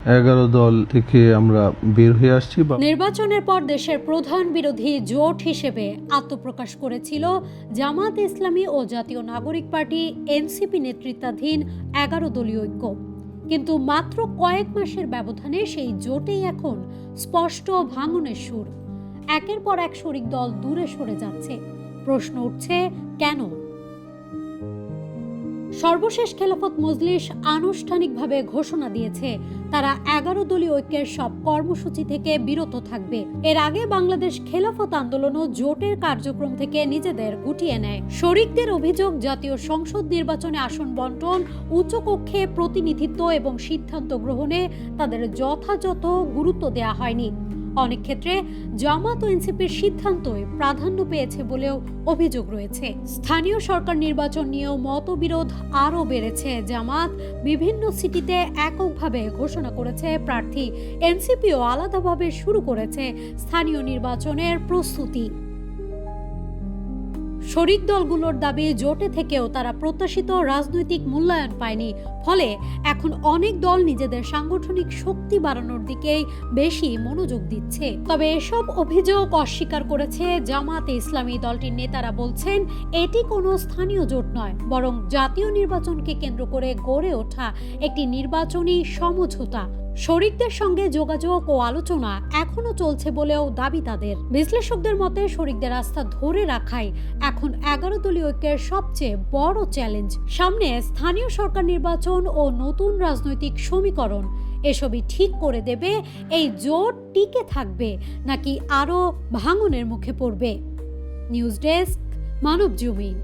11 দল থেকে আমরা বের হয়ে আসছি। নির্বাচনের পর দেশের প্রধান বিরোধী জোট হিসেবে আত্মপ্রকাশ করেছিল জামাত ইসলামী ও জাতীয় নাগরিক পার্টি এনসিপি নেতৃত্বাধীন 11 দলীয় ঐক্য। কিন্তু মাত্র কয়েক মাসের ব্যবধানে সেই জোটেই এখন স্পষ্ট ভাঙনের সুর। একের পর এক শরিক দল দূরে সরে যাচ্ছে। প্রশ্ন উঠছে, কেন? সর্বশেষ খেলাফত মজলিস আনুষ্ঠানিকভাবে ঘোষণা দিয়েছে তারা 11 দলীয় ঐক্যের সব কর্মসূচি থেকে বিরত থাকবে। এর আগে বাংলাদেশ খেলাফত আন্দোলনও জোটের কার্যক্রম থেকে নিজেদের গুটিয়ে নেয়। শরিকদের অভিযোগ, জাতীয় সংসদ নির্বাচনে আসন বন্টন, উচ্চকক্ষে প্রতিনিধিত্ব এবং সিদ্ধান্ত গ্রহণে তাদের যথাযথ গুরুত্ব দেওয়া হয়নি। অনেক ক্ষেত্রে জামাত ও এনসিপির সিদ্ধান্তই প্রাধান্য পেয়েছে বলেও অভিযোগ রয়েছে। স্থানীয় সরকার নির্বাচন নিয়েও মতবিরোধ আরও বেড়েছে। জামাত বিভিন্ন সিটিতে এককভাবে ঘোষণা করেছে প্রার্থী, এনসিপিও আলাদাভাবে শুরু করেছে স্থানীয় নির্বাচনের প্রস্তুতি। শরিক দলগুলোর দাবি, জোটে থেকেও তারা প্রত্যাশিত রাজনৈতিক মূল্যায়ন পায়নি। ফলে এখন অনেক দল নিজেদের সাংগঠনিক শক্তি বাড়ানোর দিকেই বেশি মনোযোগ দিচ্ছে। তবে এসব অভিযোগ অস্বীকার করেছে জামাতে ইসলামী। দলটির নেতারা বলছেন, এটি কোনো স্থানীয় জোট নয়, বরং জাতীয় নির্বাচনকে কেন্দ্র করে গড়ে ওঠা একটি নির্বাচনী সমঝোতা। শরিকদের সঙ্গে যোগাযোগ ও আলোচনা এখনো চলছে বলেও দাবি তাদের। বিশ্লেষকদের মতে, শরিকদের আস্থা ধরে রাখাই এখন 11 দলীয় ঐক্যের সবচেয়ে বড় চ্যালেঞ্জ। সামনে স্থানীয় সরকার নির্বাচন ও নতুন রাজনৈতিক সমীকরণ, এসবই ঠিক করে দেবে এই জোট টিকে থাকবে নাকি আরো ভাঙনের মুখে পড়বে। News desk, Manabzamin.